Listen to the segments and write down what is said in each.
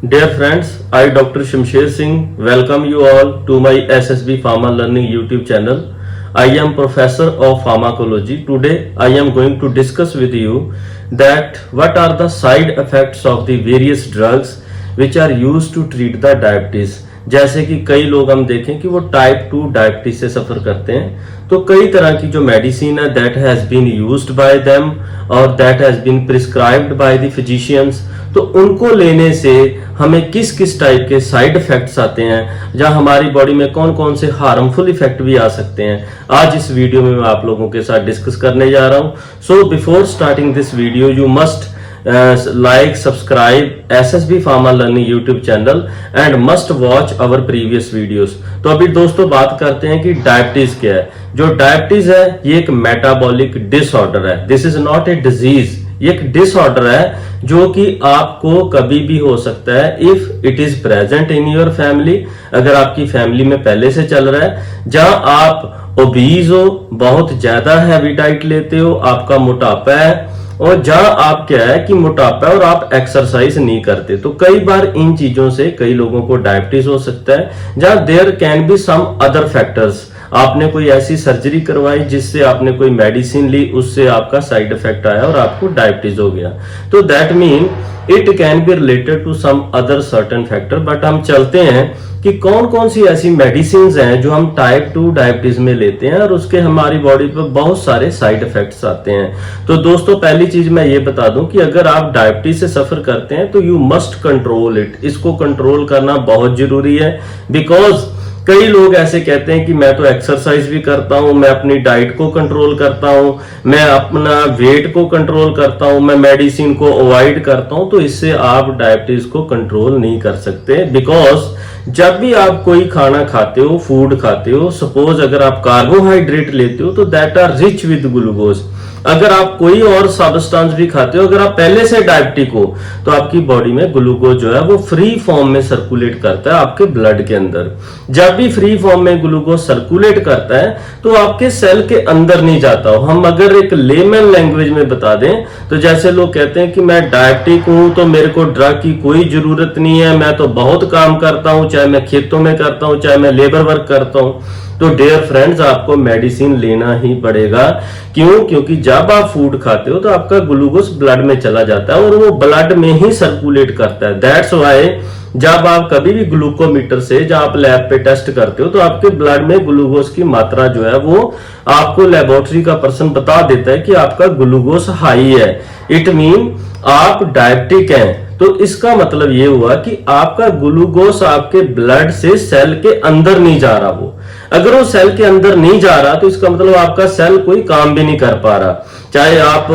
Dear friends, I Dr. Shamsher Singh welcome you all to my SSB Pharma Learning YouTube channel. I am Professor of Pharmacology. Today I am going to discuss with you that what are the side effects of the various drugs which are used to treat the diabetes. जैसे कि कई लोग हम देखें कि वो type 2 diabetes से सफर करते हैं, तो कई तरह की जो मेडिसिन है that has been used by them और that has been prescribed by the physicians. तो उनको लेने से हमें किस किस टाइप के साइड इफेक्ट्स आते हैं, जहां हमारी बॉडी में कौन कौन से हार्मफुल इफेक्ट भी आ सकते हैं, आज इस वीडियो में मैं आप लोगों के साथ डिस्कस करने जा रहा हूं। So before starting this video you must like, subscribe SSB Pharma Learning YouTube channel and must watch our previous videos। तो अभी दोस्तों बात करते हैं कि डायबिटीज क्या है। जो डायबिटीज है ये एक मेटाबॉलिक डिसऑर्डर है। This is not a disease, ये एक डिसऑर्डर है जो कि आपको कभी भी हो सकता है if it is present in your family. अगर आपकी फैमिली में पहले से चल रहा है, जहां आप ओबीज हो, बहुत ज्यादा हैवी डाइट लेते हो, आपका मोटापा है, और जहां आप क्या है कि मोटापा और आप एक्सरसाइज नहीं करते, तो कई बार इन चीजों से कई लोगों को डायबिटीज हो सकता है। जहां there can be some other factors, आपने कोई ऐसी सर्जरी करवाई जिससे आपने कोई मेडिसिन ली, उससे आपका साइड इफेक्ट आया और आपको डायबिटीज हो गया, तो that mean it can be related to some other certain factor. But हम चलते हैं कि कौन कौन सी ऐसी मेडिसिन हैं जो हम टाइप 2 डायबिटीज में लेते हैं और उसके हमारी बॉडी पर बहुत सारे साइड इफेक्ट्स आते हैं। तो दोस्तों पहली चीज मैं ये बता दूं कि अगर आप डायबिटीज से सफर करते हैं तो यू मस्ट कंट्रोल इट। इसको कंट्रोल करना बहुत जरूरी है, बिकॉज कई लोग ऐसे कहते हैं कि मैं तो एक्सरसाइज भी करता हूं, मैं अपनी डाइट को कंट्रोल करता हूं, मैं अपना वेट को कंट्रोल करता हूं, मैं मेडिसिन को अवॉइड करता हूं, तो इससे आप डायबिटीज को कंट्रोल नहीं कर सकते। बिकॉज जब भी आप कोई खाना खाते हो, फूड खाते हो, सपोज अगर आप कार्बोहाइड्रेट लेते हो तो that are rich with glucose. अगर आप कोई और सब्सटेंस भी खाते हो, अगर आप पहले से डायबिटिक हो, तो आपकी बॉडी में ग्लूकोज जो है वो फ्री फॉर्म में सर्कुलेट करता है आपके ब्लड के अंदर। जब भी फ्री फॉर्म में ग्लूकोज सर्कुलेट करता है तो आपके सेल के अंदर नहीं जाता हो। हम अगर एक लेमन लैंग्वेज में बता दें तो जैसे लोग कहते हैं कि मैं डायबिटिक हूं तो मेरे को ड्रग की कोई जरूरत नहीं है, मैं तो बहुत काम करता हूं, चाहे मैं खेतों में करता हूं, चाहे मैं लेबर वर्क करता हूं, तो डियर फ्रेंड्स आपको मेडिसिन लेना ही पड़ेगा। क्यों? क्योंकि जब आप फूड खाते हो तो आपका ग्लूकोज ब्लड में चला जाता है और वो ब्लड में ही सर्कुलेट करता है। दैट्स व्हाई जब आप कभी भी ग्लूकोमीटर से जब आप लैब पे टेस्ट करते हो तो आपके ब्लड में ग्लूकोज की मात्रा जो है वो आपको लेबोरेटरी का पर्सन बता देता है कि आपका ग्लूकोज हाई है। इट मीन आप डायबिटिक हैं। तो इसका मतलब ये हुआ कि आपका ग्लूकोज आपके ब्लड से सेल के अंदर नहीं जा रहा। वो अगर वो सेल के अंदर नहीं जा रहा तो इसका मतलब आपका सेल कोई काम भी नहीं कर पा रहा। चाहे आप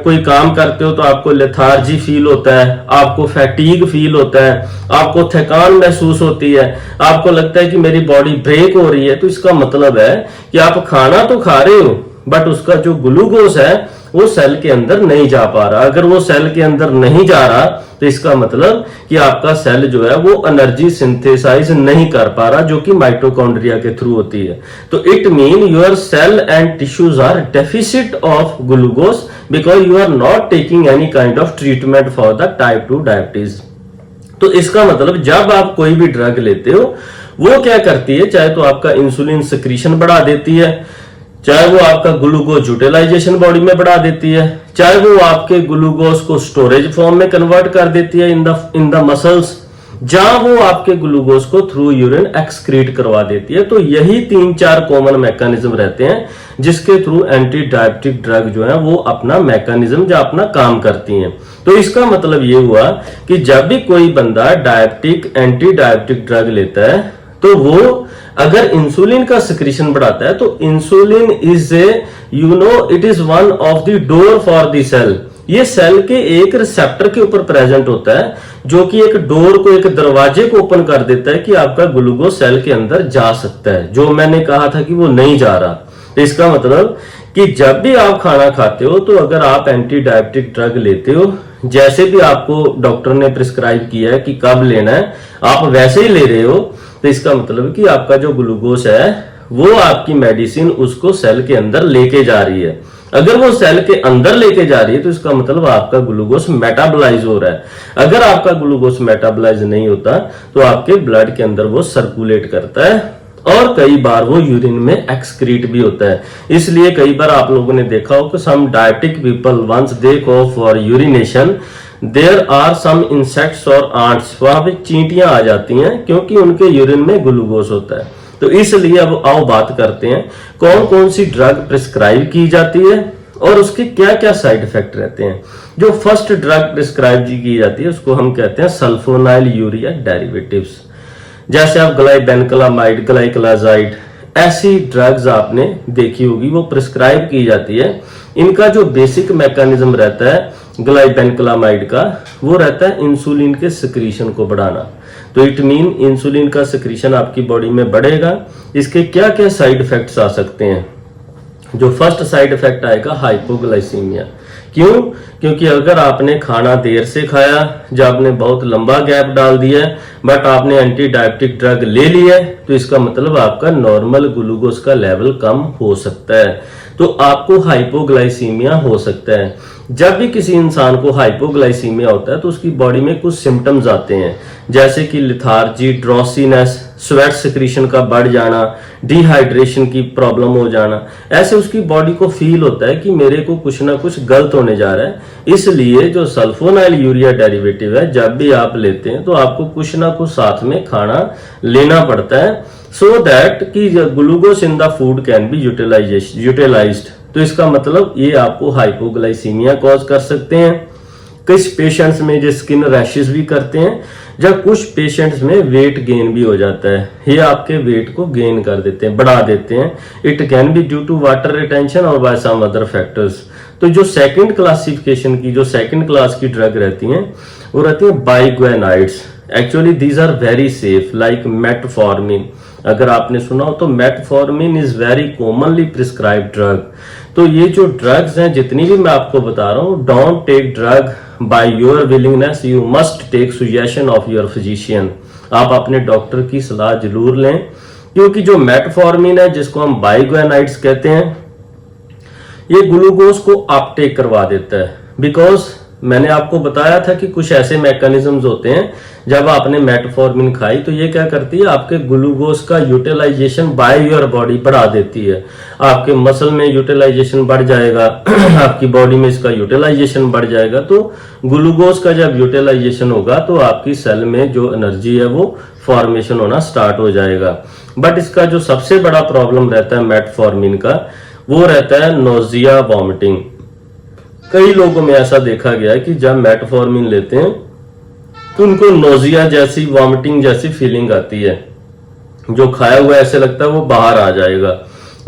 कोई काम करते हो तो आपको लेथार्जी फील होता है, आपको फैटीग फील होता है, आपको थकान महसूस होती है, आपको लगता है कि मेरी बॉडी ब्रेक हो रही है, तो इसका मतलब है कि आप खाना तो खा रहे हो बट उसका जो ग्लूकोज है वो सेल के अंदर नहीं जा पा रहा। अगर वो सेल के अंदर नहीं जा रहा तो इसका मतलब कि आपका सेल जो है वो एनर्जी सिंथेसाइज नहीं कर पा रहा, जो कि माइटोकॉन्ड्रिया के थ्रू होती है। तो it mean your cell and tissues are deficit of glucose because you are not taking any kind of treatment for the type 2 diabetes. तो इसका मतलब जब आप कोई भी ड्रग लेते हो वो क्या करती है, चाहे तो आपका इंसुलिन सिक्रीशन बढ़ा देती है, चाहे वो आपका ग्लूकोज यूटिलाइजेशन बॉडी में बढ़ा देती है, चाहे वो आपके ग्लूकोज को स्टोरेज फॉर्म में कन्वर्ट कर देती है इन द मसल्स, जहां वो आपके ग्लूकोज को थ्रू यूरिन एक्सक्रीट करवा देती है। तो यही 3-4 कॉमन मैकेनिज्म रहते हैं जिसके थ्रू एंटी डायबिटिक ड्रग जो है वो अपना मैकेनिज्म जो अपना काम करती हैं। तो इसका मतलब ये हुआ कि जब भी कोई बंदा डायबिटिक एंटी डायबिटिक ड्रग लेता है तो वो अगर इंसुलिन का सिक्रीशन बढ़ाता है तो insulin is it is one of the door for the cell. ये सेल के एक रिसेप्टर के ऊपर प्रेजेंट होता है जो कि एक डोर को, एक दरवाजे को ओपन कर देता है कि आपका ग्लूकोज सेल के अंदर जा सकता है, जो मैंने कहा था कि वो नहीं जा रहा। तो इसका मतलब कि जब भी आप खाना खाते हो तो अगर आप एंटी डायबिटिक ड्रग लेते हो, जैसे भी आपको डॉक्टर ने प्रिस्क्राइब किया है कि कब लेना है, आप वैसे ही ले रहे हो, तो इसका मतलब कि आपका जो ग्लूकोज है वो आपकी मेडिसिन उसको सेल के अंदर लेके जा रही है। अगर वो सेल के अंदर लेके जा रही है तो इसका मतलब आपका ग्लूकोज मेटाबोलाइज हो रहा है। अगर आपका ग्लूकोज मेटाबोलाइज नहीं होता तो आपके ब्लड के अंदर वो सर्कुलेट करता है और कई बार वो यूरिन में एक्सक्रीट भी होता है। इसलिए कई बार आप लोगों ने देखा हो कि some diabetic people once they go for urination there are some insects और आंट्स, वहां पे चींटियां आ जाती हैं क्योंकि उनके यूरिन में ग्लूकोज होता है। तो इसलिए अब आओ बात करते हैं कौन कौन सी ड्रग प्रिस्क्राइब की जाती है और उसके क्या क्या साइड इफेक्ट रहते हैं। जो फर्स्ट ड्रग प्रिस्क्राइब की जाती है उसको हम कहते हैं सल्फोनाइल यूरिया डेरिवेटिव्स। जैसे आप ग्लाइबेनक्लामाइड, ग्लाइकोलाजाइड, ऐसी ड्रग्स आपने देखी होगी, वो प्रिस्क्राइब की जाती है। इनका जो बेसिक मैकेनिज्म रहता है ग्लाइबेनक्लामाइड का, वो रहता है इंसुलिन के सिक्रीशन को बढ़ाना। तो इट मीन इंसुलिन का सिक्रीशन आपकी बॉडी में बढ़ेगा। इसके क्या क्या साइड इफेक्ट्स आ सकते हैं। जो फर्स्ट साइड इफेक्ट आएगा हाइपोग्लाइसीमिया। क्यों? क्योंकि अगर आपने खाना देर से खाया, जब आपने बहुत लंबा गैप डाल दिया है, बट आपने एंटी डायबिटिक ड्रग ले ली है, तो इसका मतलब आपका नॉर्मल ग्लूकोज का लेवल कम हो सकता है, तो आपको हाइपोग्लाइसीमिया हो सकता है। जब भी किसी इंसान को हाइपोग्लाइसीमिया होता है तो उसकी बॉडी में कुछ सिम्टम्स आते हैं, जैसे कि लिथार्जी, ड्रॉसीनेस, स्वेट सिक्रीशन का बढ़ जाना, डिहाइड्रेशन की प्रॉब्लम हो जाना। ऐसे उसकी बॉडी को फील होता है कि मेरे को कुछ ना कुछ गलत होने जा रहा है। इसलिए जो सल्फोनाइल यूरिया डेरिवेटिव है, जब भी आप लेते हैं तो आपको कुछ ना कुछ साथ में खाना लेना पड़ता है, सो दैट कि glucose in the food can be utilized. तो इसका मतलब ये आपको हाइपोग्लाइसीमिया कॉज कर सकते हैं। कुछ पेशेंट्स में जो स्किन रैशेस भी करते हैं, जब कुछ पेशेंट्स में वेट गेन भी हो जाता है, ये आपके वेट को गेन कर देते हैं, बढ़ा देते हैं। It can be due to water retention और बाय सम अदर फैक्टर्स। तो जो सेकंड क्लासिफिकेशन की, जो सेकंड क्लास की ड्रग रहती हैं, वो रहती है biguanides. Actually these are very safe, like metformin. अगर आपने सुना हो तो metformin is very commonly prescribe drug. तो ये जो ड्रग्स हैं जितनी भी मैं आपको बता रहा हूँ, don't take drug by your willingness, you must take suggestion of your physician. आप अपने डॉक्टर की सलाह जरूर लें, क्योंकि जो मेटफॉर्मिन है, जिसको हम बाइग्वेनाइड्स कहते हैं, ये ग्लूकोज को अपटेक करवा देता है। बिकॉज मैंने आपको बताया था कि कुछ ऐसे मैकेनिज्म्स होते हैं, जब आपने मेटफॉर्मिन खाई तो ये क्या करती है, आपके ग्लूकोज का यूटिलाइजेशन बाय योर बॉडी बढ़ा देती है। आपके मसल में यूटिलाइजेशन बढ़ जाएगा, आपकी बॉडी में इसका यूटिलाइजेशन बढ़ जाएगा। तो ग्लूकोज का जब यूटिलाइजेशन होगा तो आपकी सेल में जो एनर्जी है वो फॉर्मेशन होना स्टार्ट हो जाएगा। बट इसका जो सबसे बड़ा प्रॉब्लम रहता है मेटफॉर्मिन का, वो रहता है नोजिया, वॉमिटिंग। कई लोगों में ऐसा देखा गया है कि जब मेटफॉर्मिन लेते हैं तो उनको नोजिया जैसी, वॉमिटिंग जैसी फीलिंग आती है, जो खाया हुआ ऐसे लगता है वो बाहर आ जाएगा।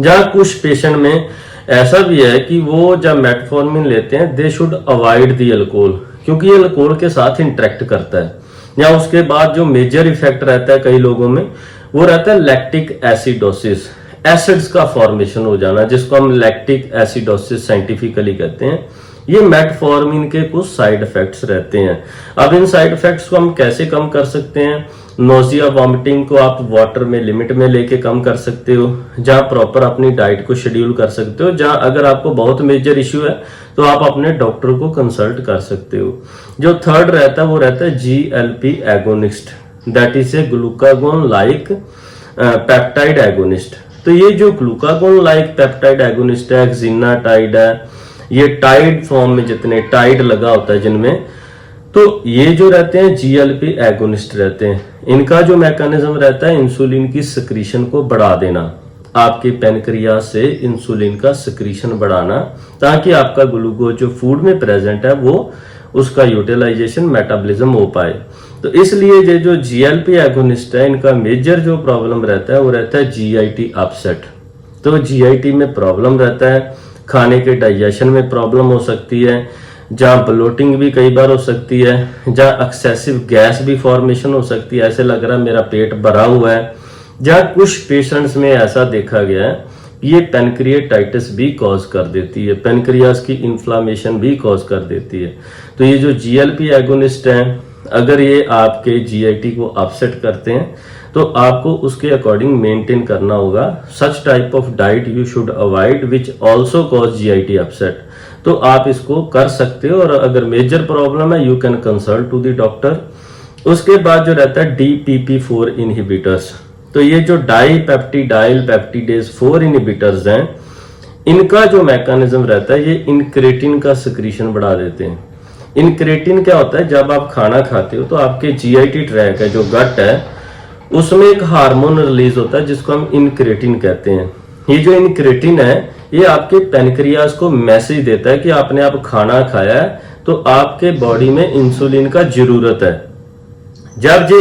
जहाँ कुछ पेशेंट में ऐसा भी है कि वो जब मेटफॉर्मिन लेते हैं, they should avoid the alcohol, क्योंकि ये अल्कोहल के साथ इंटरेक्ट करता है। या उसके बाद जो मेजर इफेक्ट रहता है कई लोगों में, वो रहता है लैक्टिक एसिडोसिस, एसिड्स का फॉर्मेशन हो जाना, जिसको हम लैक्टिक एसिडोसिस साइंटिफिकली कहते हैं। ये मेटफॉर्मिन के कुछ साइड इफेक्ट्स रहते हैं। अब इन साइड इफेक्ट्स को हम कैसे कम कर सकते हैं? नोजिया, वॉमिटिंग को आप वाटर में लिमिट में लेके कम कर सकते हो, जहां प्रॉपर अपनी डाइट को शेड्यूल कर सकते हो। जहां अगर आपको बहुत मेजर इश्यू है तो आप अपने डॉक्टर को कंसल्ट कर सकते हो। जो थर्ड रहता है वो रहता है GLP agonist, that is a glucagon like peptide agonist. तो ये जो ग्लूकागोन लाइक पेप्टाइड एगोनिस्ट है, एक्जिनाटाइड है, ये टाइड फॉर्म में जितने टाइड लगा होता है जिनमें, तो ये जो रहते हैं GLP एगोनिस्ट रहते हैं। इनका जो मैकेनिज्म रहता है इंसुलिन की सिक्रीशन को बढ़ा देना, आपके पेनक्रियास से इंसुलिन का सिक्रीशन बढ़ाना, ताकि आपका ग्लूकोज जो फूड में प्रेजेंट है वो उसका यूटिलाइजेशन, मेटाबॉलिज्म हो पाए। तो इसलिए ये जो GLP एगोनिस्ट है, इनका मेजर जो प्रॉब्लम रहता है वो रहता है GIT अपसेट। तो GIT में प्रॉब्लम रहता है, खाने के डाइजेशन में प्रॉब्लम हो सकती है, जहाँ ब्लोटिंग भी कई बार हो सकती है, जहाँ एक्सेसिव गैस भी फॉर्मेशन हो सकती है, ऐसे लग रहा है मेरा पेट भरा हुआ है। जहाँ कुछ पेशेंट्स में ऐसा देखा गया है कि ये पेनक्रिएटाइटिस भी कॉज कर देती है, पेनक्रियास की इन्फ्लामेशन भी कॉज कर देती है। तो ये जो GLP एगोनिस्ट हैं, अगर ये आपके जीआईटी को अपसेट करते हैं तो आपको उसके अकॉर्डिंग मेंटेन करना होगा। Such type of diet you should avoid which also cause GIT upset. तो आप इसको कर सकते हो, और अगर मेजर प्रॉब्लम है you can consult to the doctor. उसके बाद जो रहता है DPP4 इनहिबिटर्स, तो ये जो डाइपेप्टिडाइल पेप्टिडेज 4 इनहिबिटर्स हैं, इनका जो मैकेनिज्म रहता है, ये इनक्रेटिन का सिक्रीशन बढ़ा देते हैं। इनक्रेटिन क्या होता है, जब आप खाना खाते हो तो आपके जीआईटी ट्रैक है, जो गट है, उसमें एक हार्मोन रिलीज होता है जिसको हम इनक्रेटिन कहते हैं। ये जो इनक्रेटिन है, ये आपके पैनक्रियाज को मैसेज देता है कि आपने आप खाना खाया है तो आपके बॉडी में इंसुलिन का जरूरत है। जब ये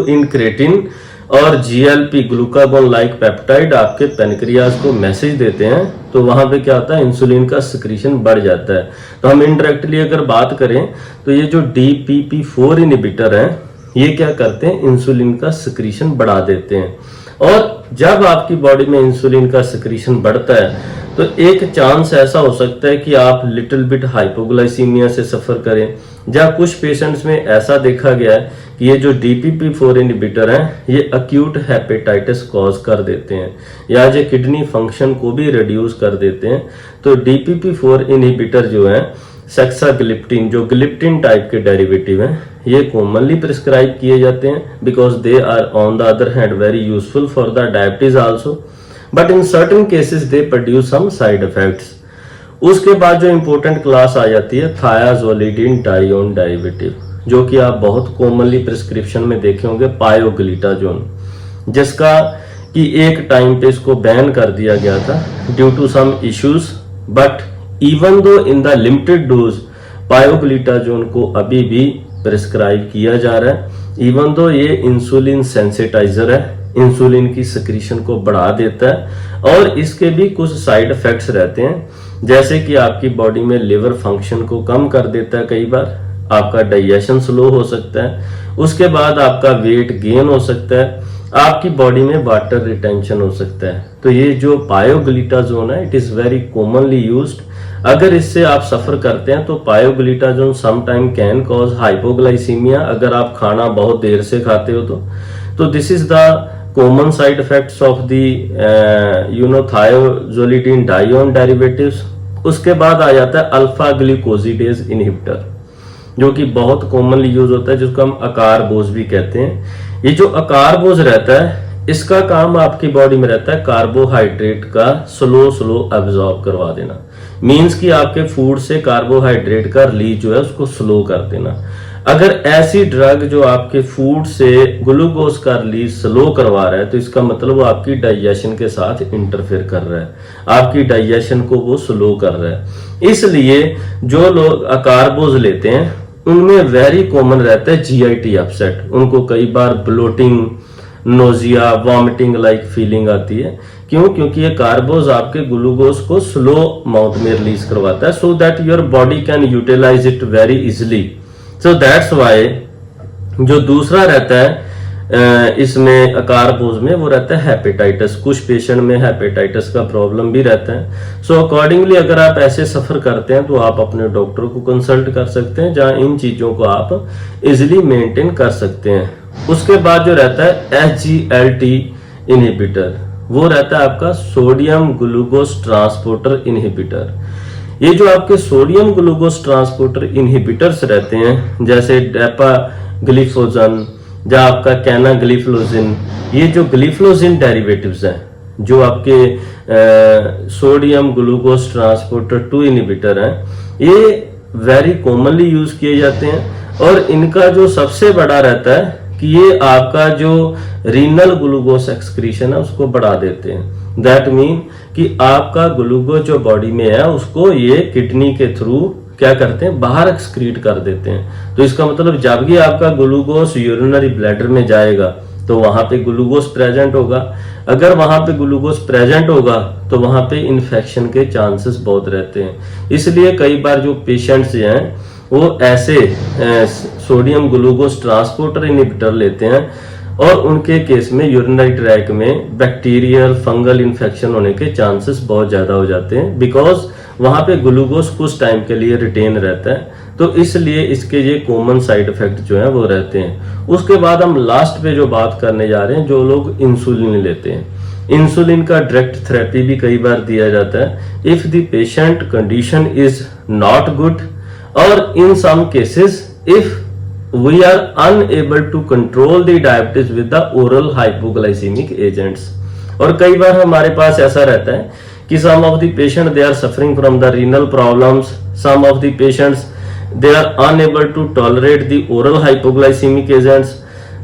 इनक्रेटिन और GLP ग्लूकागोन लाइक पेप्टाइड आपके पैनक्रियाज को मैसेज देते हैं तो वहां पे क्या होता है, इंसुलिन का सिक्रीशन बढ़ जाता है। तो हम इनडायरेक्टली अगर बात करें तो ये जो DPP4 इनहिबिटर है, ये क्या करते हैं, इंसुलिन का सिक्रीशन बढ़ा देते हैं। और जब आपकी बॉडी में इंसुलिन का सिक्रीशन बढ़ता है तो एक चांस ऐसा हो सकता है कि आप लिटिल बिट हाइपोग्लाइसीमिया से सफर करें। जहाँ कुछ पेशेंट्स में ऐसा देखा गया है कि ये जो DPP4 इनहिबिटर हैं, ये अक्यूट हेपेटाइटिस कॉज कर देते हैं या ये किडनी फंक्शन को भी रिड्यूस कर देते हैं। तो DPP4 इनहिबिटर जो है, सेक्साग्लिप्टिन, जो ग्लिप्टिन टाइप के डेरिवेटिव हैं, ये कॉमनली प्रिस्क्राइब किए जाते हैं because they are on the other hand very useful for the diabetes also, but in certain cases they produce some side effects. उसके बाद जो इंपॉर्टेंट क्लास आ जाती है थायाजोलिडिन डाइओन डेरिवेटिव, जो कि आप बहुत कॉमनली प्रिस्क्रिप्शन में देखे होंगे, पायोग्लिटाजोन, जिसका कि एक टाइम पे इसको बैन कर दिया गया था due to some issues, but even though in the limited dose pioglitazone को अभी भी प्रिस्क्राइब किया जा रहा है। इवन दो ये इंसुलिन सेंसिटाइजर है, इंसुलिन की सिक्रीशन को बढ़ा देता है, और इसके भी कुछ साइड इफेक्ट्स रहते हैं, जैसे कि आपकी बॉडी में लिवर फंक्शन को कम कर देता है, कई बार आपका डाइजेशन स्लो हो सकता है, उसके बाद आपका वेट गेन हो सकता है, आपकी बॉडी में वाटर रिटेंशन हो सकता है। तो ये जो पायोग्लिटाजोन है, it is very commonly used. अगर इससे आप सफर करते हैं तो pioglitazone sometime can cause hypoglycaemia, अगर आप खाना बहुत देर से खाते हो तो this is the common side effects of the thiazolidinedione derivatives. उसके बाद आ जाता है अल्फा ग्लूकोसिडेज इनहिबिटर, जो कि बहुत कॉमनली यूज होता है, जिसको हम अकारबोज भी कहते हैं। ये जो अकारबोज रहता है, इसका काम आपकी बॉडी में रहता है कार्बोहाइड्रेट का स्लो एब्जॉर्ब करवा देना, मींस कि आपके फूड से कार्बोहाइड्रेट का रिलीज जो है उसको स्लो कर देना। अगर ऐसी ड्रग जो आपके फूड से ग्लूकोज का रिलीज स्लो करवा रहा है तो इसका मतलब वो आपकी डाइजेशन के साथ इंटरफेयर कर रहा है, आपकी डाइजेशन को वो स्लो कर रहा है। इसलिए जो लोग अकारबोज लेते हैं उनमें वेरी कॉमन रहता है जीआईटी अपसेट। उनको कई बार bloating, nausea, vomiting like feeling आती है। क्यों? क्योंकि ये कार्बोज आपके ग्लूकोज को स्लो अमाउंट में रिलीज करवाता है, so that your body can utilize it very easily. So that's why जो दूसरा रहता है इसमें अकारबोज में, वो रहता है हेपेटाइटिस। कुछ पेशेंट में हेपेटाइटिस का प्रॉब्लम भी रहता है। सो अकॉर्डिंगली अगर आप ऐसे सफर करते हैं तो आप अपने डॉक्टर को कंसल्ट कर सकते हैं, जहां इन चीजों को आप इजिली मेंटेन कर सकते हैं। उसके बाद जो रहता है SGLT इनहिबिटर, वो रहता है आपका सोडियम ग्लूकोज ट्रांसपोर्टर इनहिबिटर। ये जो आपके सोडियम ग्लूकोज ट्रांसपोर्टर इनहिबिटर्स रहते हैं, जैसे डेपाग्लिफोजन या आपका कैनाग्लिफलोजिन, ये जो ग्लिफलोजिन डेरिवेटिव्स हैं, जो आपके सोडियम ग्लूकोज ट्रांसपोर्टर 2 इनहिबिटर हैं, ये वेरी कॉमनली यूज किए जाते हैं। और इनका जो सबसे बड़ा रहता है कि ये आपका जो रीनल ग्लूकोज एक्सक्रीशन है उसको बढ़ा देते हैं। दैट मीन कि आपका ग्लूकोज जो बॉडी में है उसको ये किडनी के थ्रू क्या करते हैं, बाहर एक्सक्रीट कर देते हैं। तो इसका मतलब जब भी आपका ग्लूकोज यूरिनरी ब्लैडर में जाएगा तो वहां पे ग्लूकोज प्रेजेंट होगा। अगर वहां पे ग्लूकोज प्रेजेंट होगा तो वहां पे इन्फेक्शन के चांसेस बहुत रहते हैं। इसलिए कई बार जो पेशेंट्स हैं वो ऐसे सोडियम ग्लूकोज ट्रांसपोर्टर इनहिबिटर लेते हैं और उनके केस में यूरिनरी ट्रैक में बैक्टीरियल फंगल इन्फेक्शन होने के चांसेस बहुत ज्यादा हो जाते हैं, बिकॉज वहां पे ग्लूकोज कुछ टाइम के लिए रिटेन रहता है। तो इसलिए इसके ये कॉमन साइड इफेक्ट जो है वो रहते हैं। उसके बाद हम लास्ट पे जो बात करने जा रहे हैं, जो लोग इंसुलिन लेते हैं, इंसुलिन का डायरेक्ट थेरेपी भी कई बार दिया जाता है if the patient condition is not good और in some cases if we are unable to control the diabetes with the oral hypoglycemic agents। और कई बार हमारे पास ऐसा रहता है कि some of the patient they are suffering from the renal problems, some of the patients they are unable to tolerate the oral hypoglycemic agents,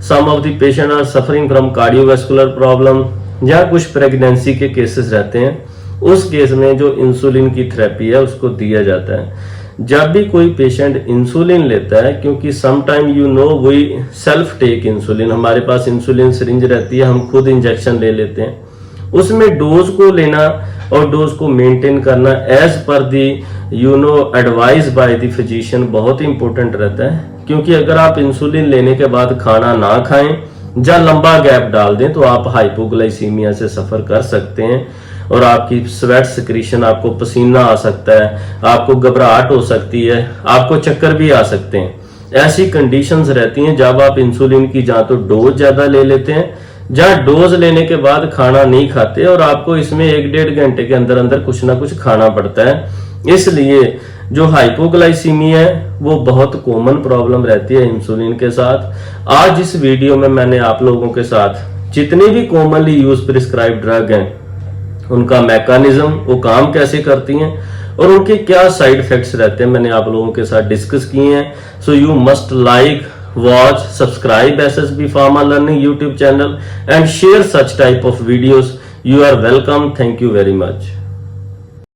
some of the patient are suffering from cardiovascular problem, या कुछ pregnancy के cases रहते हैं, उस case में जो insulin की therapy है उसको दिया जाता है। जब भी कोई पेशेंट इंसुलिन लेता है, क्योंकि some time you know we self take insulin, हमारे पास इंसुलिन सिरिंज रहती है, हम खुद इंजेक्शन ले लेते हैं, उसमें डोज को लेना और डोज को मेंटेन करना as per the you know advice by the physician बहुत ही इंपॉर्टेंट रहता है। क्योंकि अगर आप इंसुलिन लेने के बाद खाना ना खाएं या लंबा गैप डाल दें तो आप हाइपोग्लाइसीमिया से सफर कर सकते हैं और आपकी स्वेट सिक्रीशन, आपको पसीना आ सकता है, आपको घबराहट हो सकती है, आपको चक्कर भी आ सकते हैं। ऐसी कंडीशंस रहती हैं जब आप इंसुलिन की या तो डोज ज्यादा ले लेते हैं या डोज लेने के बाद खाना नहीं खाते और आपको इसमें 1-1.5 घंटे के अंदर अंदर कुछ ना कुछ खाना पड़ता है। इसलिए जो हाइपोग्लाइसीमिया है वो बहुत कॉमन प्रॉब्लम रहती है इंसुलिन के साथ। आज इस वीडियो में मैंने आप लोगों के साथ जितने भी कॉमनली यूज प्रिस्क्राइब ड्रग हैं उनका मैकेनिज्म, वो काम कैसे करती हैं और उनके क्या साइड इफेक्ट्स रहते हैं, मैंने आप लोगों के साथ डिस्कस किए हैं। So you must like, watch, subscribe SSB Pharma Learning YouTube channel and share such type of videos. You are welcome. Thank you very much.